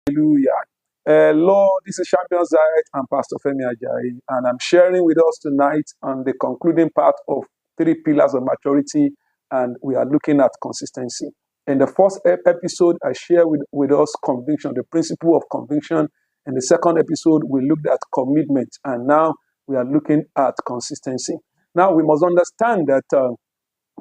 Hallelujah. Lord, this is Champion Zayat and Pastor Femi Ajayi, and I'm sharing with us tonight on the concluding part of 3 pillars of maturity, and we are looking at consistency. In the first episode, I shared with us conviction, the principle of conviction. In the second episode, we looked at commitment, and now we are looking at consistency. Now, we must understand that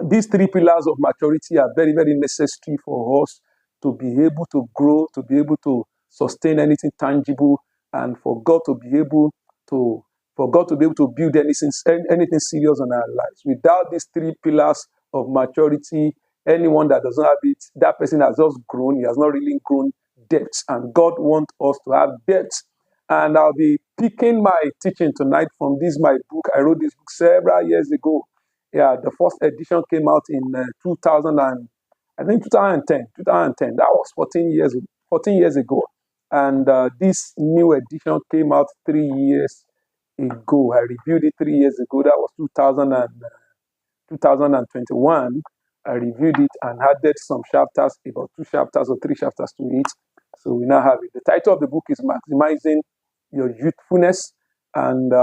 these 3 pillars of maturity are very, very necessary for us to be able to grow, to be able to sustain anything tangible, and for God to be able to build anything serious in our lives. Without these 3 pillars of maturity, anyone that doesn't have it, that person has just grown. He has not really grown depth, and God wants us to have depth. And I'll be picking my teaching tonight from my book. I wrote this book several years ago. Yeah, the first edition came out in 2010. That was 14 years ago. And this new edition came out 3 years ago. I reviewed it 3 years ago. That was 2021. I reviewed it and added some chapters, about 2 chapters or 3 chapters to it. So we now have it. The title of the book is Maximizing Your Youthfulness. And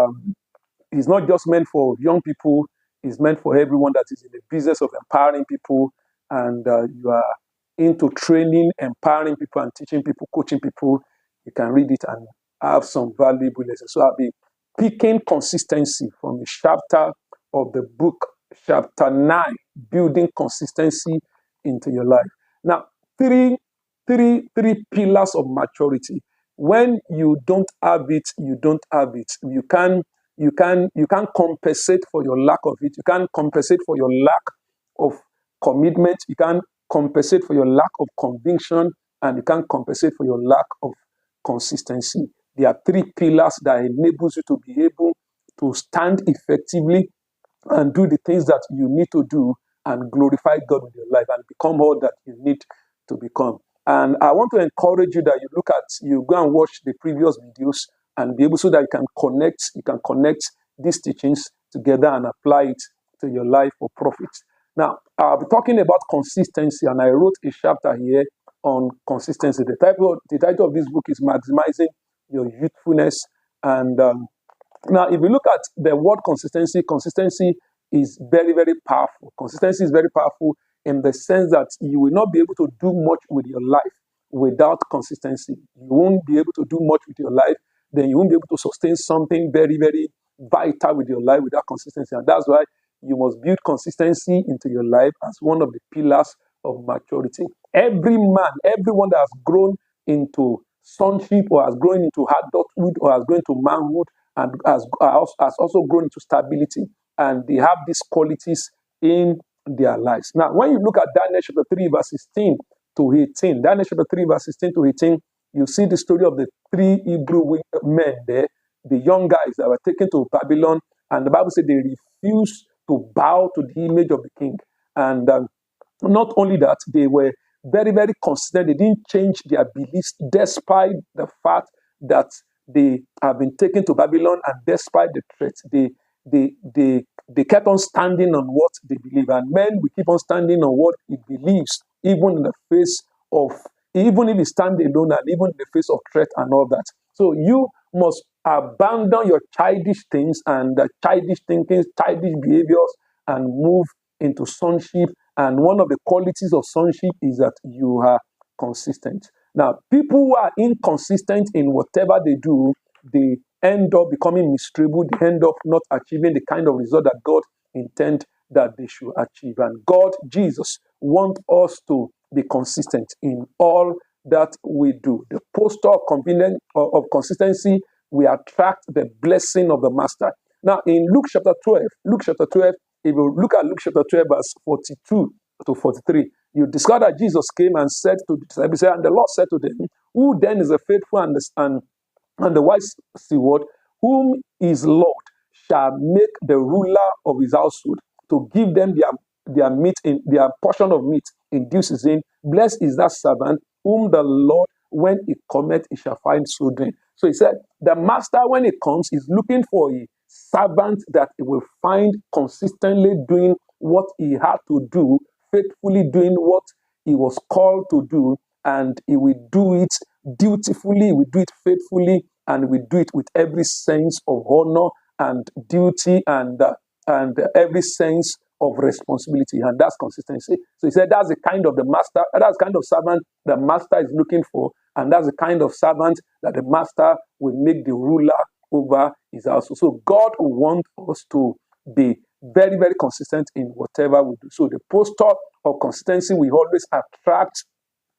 it's not just meant for young people. It's meant for everyone that is in the business of empowering people, and you are into training, empowering people, and teaching people, coaching people. You can read it and have some valuable lessons. So I'll be picking consistency from a chapter of the book, chapter 9, building consistency into your life. Now, three pillars of maturity. When you don't have it, you don't have it. You can compensate for your lack of it. You can compensate for your lack of commitment. You can compensate for your lack of conviction, and you can compensate for your lack of consistency. There are 3 pillars that enables you to be able to stand effectively and do the things that you need to do and glorify God with your life and become all that you need to become. And I want to encourage you that you go and watch the previous videos and be able so that you can connect these teachings together and apply it to your life for profit. Now, I'll be talking about consistency, and I wrote a chapter here on consistency. The title of this book is Maximizing Your Youthfulness. And now, if you look at the word consistency is very, very powerful. Consistency is very powerful in the sense that you will not be able to do much with your life without consistency. You won't be able to do much with your life. Then you won't be able to sustain something very, very vital with your life without consistency. And that's why you must build consistency into your life as one of the pillars of maturity. Everyone that has grown into sonship or has grown into adulthood or has grown into manhood and has also grown into stability, and they have these qualities in their lives. Now, when you look at Daniel chapter 3, verse 16 to 18, Daniel chapter 3, verse 16 to 18, you see the story of the 3 Hebrew men there, the young guys that were taken to Babylon, and the Bible said they refused to bow to the image of the king. And not only that, they were very, very consistent. They didn't change their beliefs despite the fact that they have been taken to Babylon, and despite the threats, they kept on standing on what they believe. And men will keep on standing on what he believes, even in the face of, even if he stands alone and even in the face of threat and all that. So you must abandon your childish things and childish thinkings, childish behaviors, and move into sonship. And one of the qualities of sonship is that you are consistent. Now, people who are inconsistent in whatever they do, they end up becoming miserable. They end up not achieving the kind of result that God intends that they should achieve. And God, Jesus, wants us to be consistent in all that we do. The posture of consistency, we attract the blessing of the Master. Now, in Luke chapter 12, if you look at Luke chapter 12, verse 42 to 43, you discover that Jesus came and said to the disciples, and the Lord said to them, who then is a faithful and the wise steward, whom his Lord shall make the ruler of his household, to give them their portion of meat in due season. Blessed is that servant whom the Lord, when he cometh, he shall find so doing. So he said, the master, when he comes, is looking for a servant that he will find consistently doing what he had to do, faithfully doing what he was called to do, and he will do it dutifully, we do it faithfully, and we do it with every sense of honor and duty and every sense of responsibility, and that's consistency. So he said that's the kind of the master, that's the kind of servant the master is looking for, and that's the kind of servant that the master will make the ruler over his house. So God wants us to be very, very consistent in whatever we do. So the posture of consistency will always attract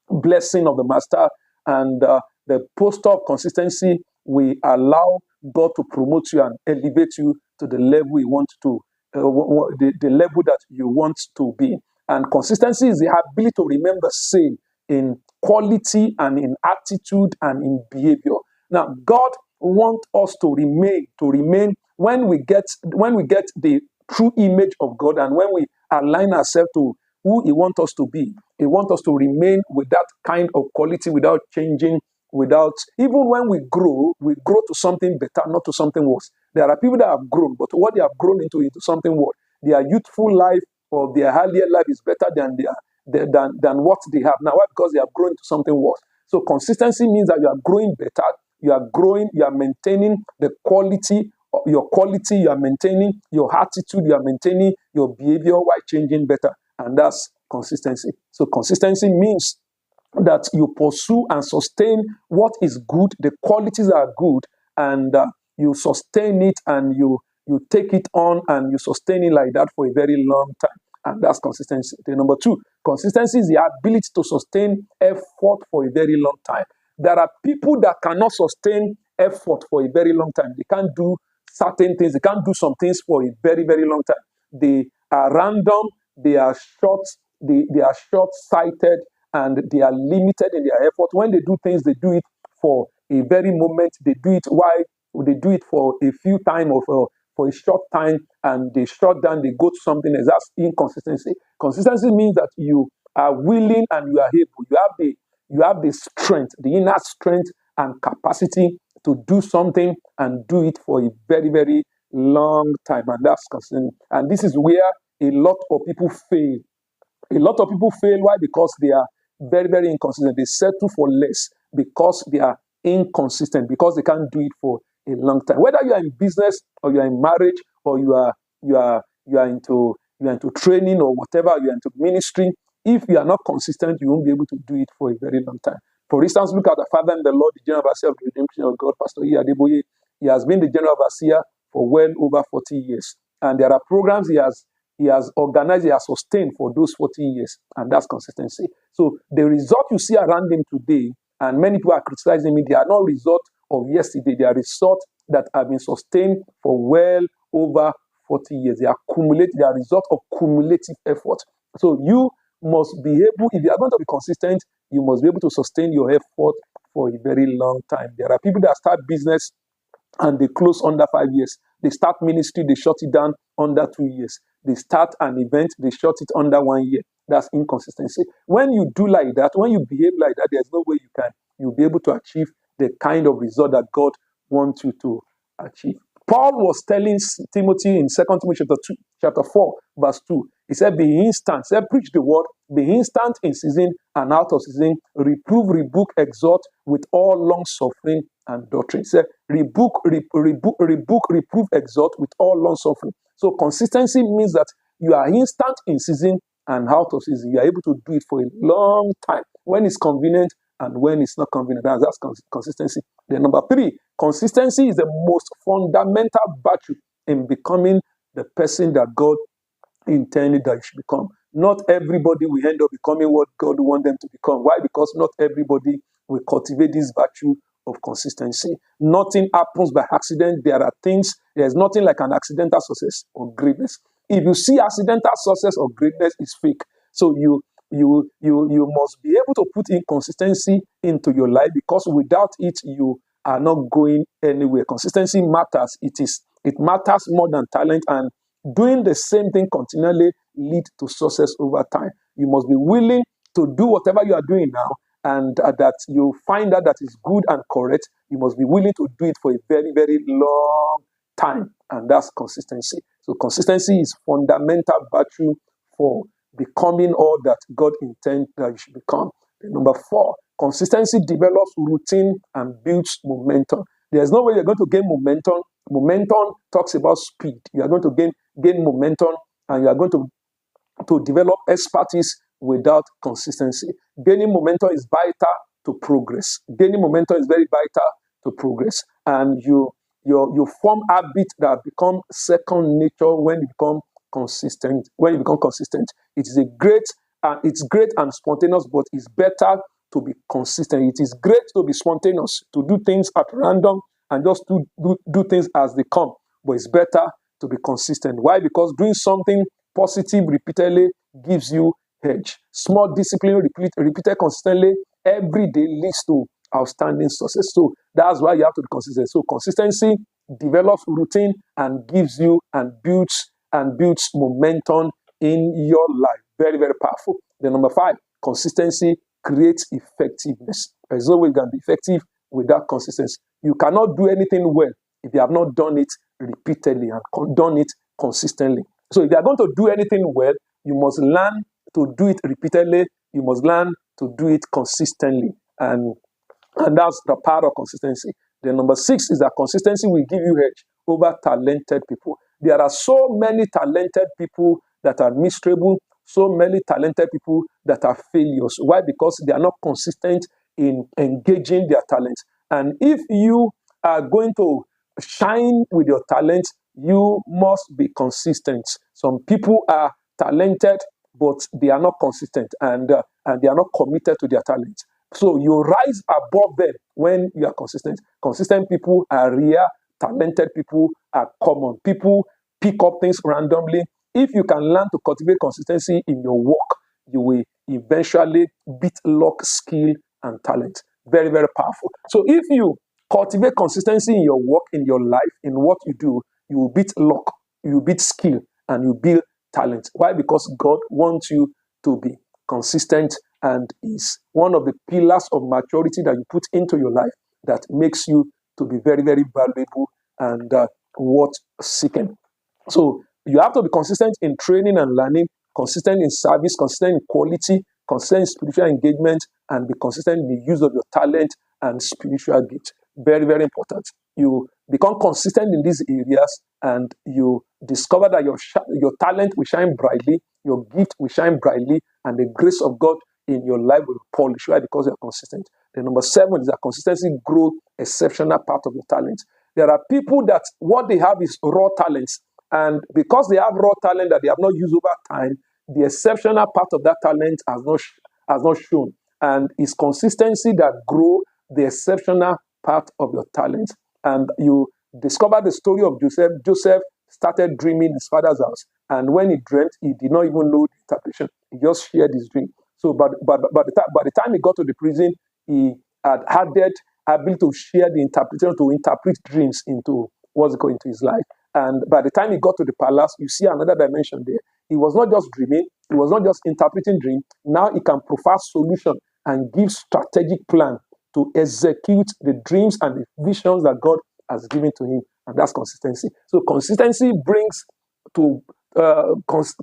blessing of the master, and the posture of consistency will allow God to promote you and elevate you to the level you want to, the level that you want to be. And consistency is the ability to remain the same in quality and in attitude and in behavior. Now, God wants us to remain when we get the true image of God, and when we align ourselves to who He wants us to be. He wants us to remain with that kind of quality without changing, even when we grow to something better, not to something worse. There are people that have grown, but what they have grown into something worse. Their youthful life or their earlier life is better than than what they have now. Why? Because they have grown into something worse. So consistency means that you are growing better, you are maintaining the quality, you are maintaining your attitude, you are maintaining your behavior while changing better. And that's consistency. So consistency means that you pursue and sustain what is good, the qualities are good, and you sustain it, and you take it on and you sustain it like that for a very long time. And that's consistency. The number two, consistency is the ability to sustain effort for a very long time. There are people that cannot sustain effort for a very long time. They can't do certain things. They can't do some things for a very, very long time. They are random. They are they are short-sighted, and they are limited in their effort. When they do things, they do it for a very moment. They do it for a few time or for a short time, and they shut down, they go to something else. That's inconsistency. Consistency means that you are willing and you are able. You have the strength, the inner strength and capacity to do something and do it for a very, very long time. And that's consistent. And this is where a lot of people fail. A lot of people fail. Why? Because they are very, very inconsistent. They settle for less because they are inconsistent, because they can't do it for a long time. Whether you are in business or you are in marriage or you are into training or whatever, you are into ministry, if you are not consistent, you won't be able to do it for a very long time. For instance, look at the Father and the Lord, the General Overseer of the Redemption of God, Pastor E. Adeboye. He has been the General Overseer for well over 40 years. And there are programs he has organized, he has sustained for those 40 years, and that's consistency. So the result you see around him today, and many people are criticizing me, they are not results of yesterday, they are results that have been sustained for well over 40 years. They are result of cumulative effort. So you must be able, if you are going to be consistent, you must be able to sustain your effort for a very long time. There are people that start business and they close under 5 years. They start ministry, they shut it down under 2 years. They start an event, they shut it under 1 year. That's inconsistency. When you do like that, when you behave like that, there's no way you'll be able to achieve the kind of result that God wants you to achieve. Paul was telling Timothy in 2 Timothy chapter 4, verse 2. He said, be instant. He said, preach the word. Be instant in season and out of season. Reprove, rebuke, exhort with all long suffering and doctrine. He said, reprove, exhort with all long suffering. So consistency means that you are instant in season and out of season. You are able to do it for a long time when it's convenient and when it's not convenient. That's consistency. Then number three, consistency is the most fundamental virtue in becoming the person that God intended that you should become. Not everybody will end up becoming what God wants them to become. Why? Because not everybody will cultivate this virtue of consistency. Nothing happens by accident. There's nothing like an accidental success or greatness. If you see accidental success or greatness, it's fake. So you must be able to put in consistency into your life, because without it, you are not going anywhere. Consistency matters. It matters more than talent, and doing the same thing continually leads to success over time. You must be willing to do whatever you are doing now, and that you find out that is good and correct. You must be willing to do it for a very, very long time, and that's consistency. So consistency is fundamental virtue for becoming all that God intends that you should become. Number four, Consistency develops routine and builds momentum. There's no way you're going to gain momentum. Momentum talks about speed. You are going to gain momentum, and you are going to develop expertise without consistency. Gaining momentum is vital to progress. Gaining momentum is very vital to progress. And you form habits that become second nature when you become consistent. When you become consistent, it's great and spontaneous, but it's better to be consistent. It is great to be spontaneous, to do things at random and just do things as they come. But it's better to be consistent. Why? Because doing something positive repeatedly gives you edge. Small discipline repeated consistently every day leads to outstanding success. So that's why you have to be consistent. So consistency develops routine and gives you and builds momentum in your life. Very, very powerful. Then number 5, consistency creates effectiveness. There's no way you can be effective without consistency. You cannot do anything well if you have not done it repeatedly and done it consistently. So if you are going to do anything well, you must learn to do it repeatedly. You must learn to do it consistently. And that's the power of consistency. Then number 6 is that consistency will give you edge over talented people. There are so many talented people that are miserable, so many talented people that are failures. Why? Because they are not consistent in engaging their talents. And if you are going to shine with your talent, you must be consistent. Some people are talented, but they are not consistent, and they are not committed to their talent. So you rise above them when you are consistent. Consistent people are rare. Talented people are common. People pick up things randomly. If you can learn to cultivate consistency in your work, you will eventually beat luck, skill, and talent. Very, very powerful. So if you cultivate consistency in your work, in your life, in what you do, you will beat luck, you will beat skill, and you build talent. Why? Because God wants you to be consistent, and is one of the pillars of maturity that you put into your life that makes you to be very, very valuable and worth seeking. So you have to be consistent in training and learning, consistent in service, consistent in quality, consistent in spiritual engagement, and be consistent in the use of your talent and spiritual gift. Very, very important. You become consistent in these areas, and you discover that your talent will shine brightly, your gift will shine brightly, and the grace of God in your life will polish. Why? Because you're consistent. The number 7 is that consistency grows exceptional part of your talent. There are people that what they have is raw talents, and because they have raw talent that they have not used over time, the exceptional part of that talent has not shown. And it's consistency that grow the exceptional part of your talent. And you discover the story of Joseph. Joseph started dreaming his father's house, and when he dreamt, he did not even know the interpretation. He just shared his dream. So, by the time he got to the prison, he had added ability to share the interpretation, to interpret dreams into what's going into his life. And by the time he got to the palace, you see another dimension there. He was not just dreaming, he was not just interpreting dream. Now he can provide solution and give strategic plan to execute the dreams and the visions that God has given to him. And that's consistency. So consistency brings to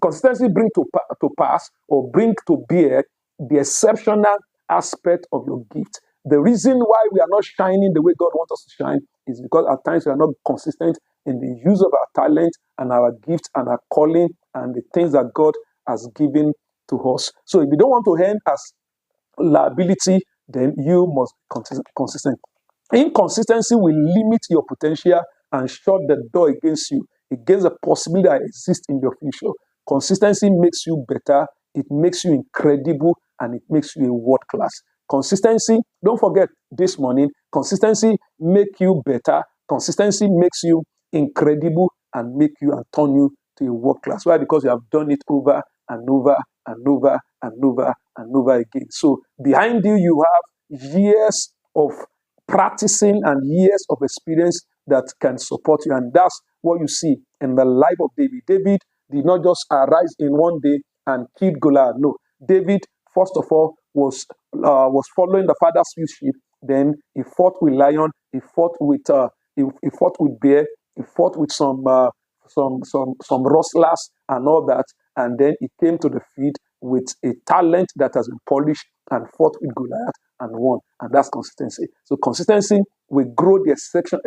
consistency bring to pass or bring to bear the exceptional aspect of your gift. The reason why we are not shining the way God wants us to shine is because at times we are not consistent in the use of our talent and our gifts and our calling and the things that God has given to us. So if you don't want to end as liability, then you must be consistent. Inconsistency will limit your potential and shut the door against you, against the possibility that exists in your future. Consistency makes you better, it makes you incredible, and it makes you a world class. Consistency, don't forget this morning, consistency makes you better, consistency makes you incredible, and make you and turn you to a world class. Why? Because you have done it over and over and over and over and over again. So behind you, you have years of practicing and years of experience that can support you. And that's what you see in the life of David. David did not just arise in one day and kill Goliath. No, David, first of all, was following the father's sheep. Then he fought with lion. He fought with bear. He fought with some rustlers and all that. And then he came to the field with a talent that has been polished and fought with Goliath and one, and that's consistency. So consistency will grow the exceptional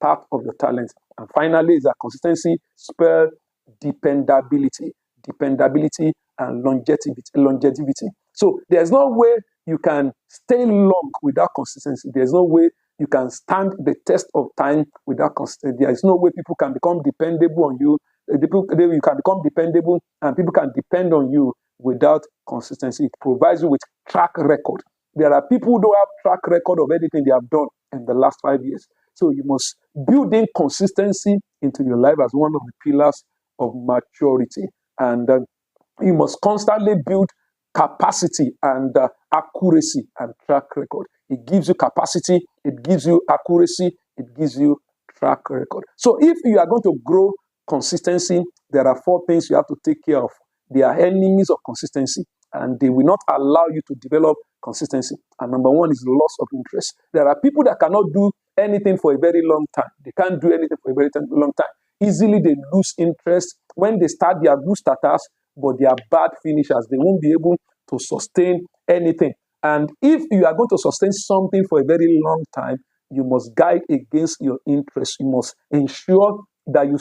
part of your talent. And finally, is that consistency spell dependability, and longevity. So there's no way you can stay long without consistency. There's no way you can stand the test of time without consistency. There is no way people can become dependable on you. You can become dependable and people can depend on you without consistency. It provides you with track record. There are people who don't have track record of anything they have done in the last 5 years. So you must build in consistency into your life as one of the pillars of maturity. And you must constantly build capacity and accuracy and track record. It gives you capacity, it gives you accuracy, it gives you track record. So if you are going to grow consistency, there are 4 things you have to take care of. They are enemies of consistency, and they will not allow you to develop consistency. And number 1 is loss of interest. There are people that cannot do anything for a very long time. They can't do anything for a very long time. Easily they lose interest. When they start, they are good starters, but they are bad finishers. They won't be able to sustain anything. And if you are going to sustain something for a very long time, you must guide against your interest. You must ensure that you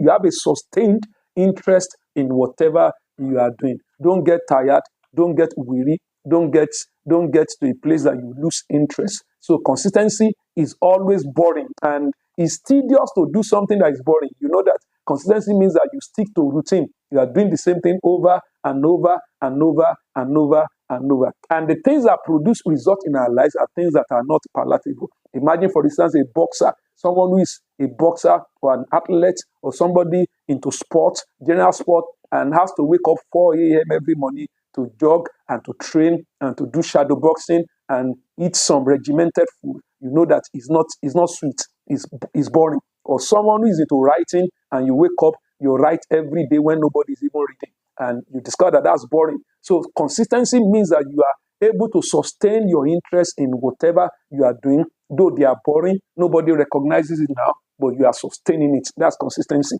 have a sustained interest in whatever you are doing. Don't get tired, don't get weary, don't get to a place that you lose interest. So consistency is always boring, and it's tedious to do something that is boring. You know that consistency means that you stick to routine. You are doing the same thing over and over and over and over and over. And the things that produce results in our lives are things that are not palatable. Imagine, for instance, a boxer, someone who is a boxer or an athlete or somebody into sport, general sport, and has to wake up 4 a.m. every morning to jog and to train and to do shadow boxing and eat some regimented food. You know that it's not sweet, it's boring. Or someone who is into writing and you wake up, you write every day when nobody is even reading, and you discover that that's boring. So consistency means that you are able to sustain your interest in whatever you are doing, though they are boring, nobody recognizes it now, but you are sustaining it. That's consistency.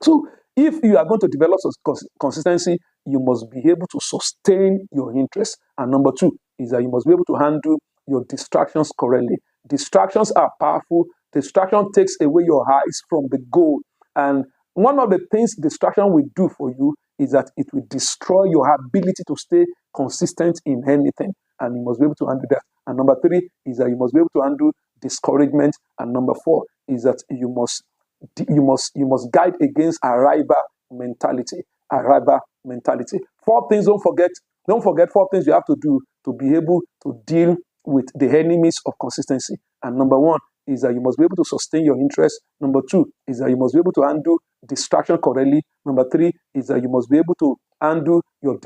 So if you are going to develop consistency, you must be able to sustain your interest. And number 2 is that you must be able to handle your distractions correctly. Distractions are powerful. Distraction takes away your eyes from the goal. And one of the things distraction will do for you is that it will destroy your ability to stay consistent in anything. And you must be able to handle that. And number 3 is that you must be able to handle discouragement. And number 4 is that you must guide against arrival mentality. 4 things, don't forget 4 things you have to do to be able to deal with the enemies of consistency. And number 1 is that you must be able to sustain your interest. Number 2 is that you must be able to handle distraction correctly. Number 3 is that you must be able to handle your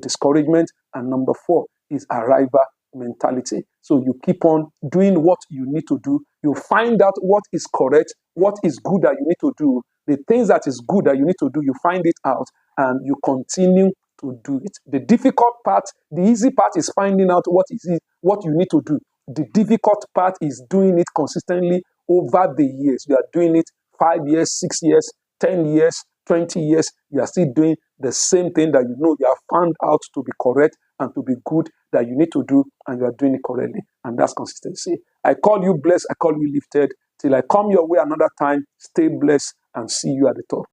discouragement. And number 4 is arrival mentality. So you keep on doing what you need to do. You find out what is correct, what is good that you need to do. The things that is good that you need to do, you find it out and you continue to do it. The difficult part, the easy part is finding out what you need to do. The difficult part is doing it consistently over the years. You are doing it 5 years, 6 years, 10 years, 20 years. You are still doing the same thing that you have found out to be correct and to be good that you need to do, and you are doing it correctly. And that's consistency. I call you blessed. I call you lifted. Till I come your way another time, stay blessed and see you at the top.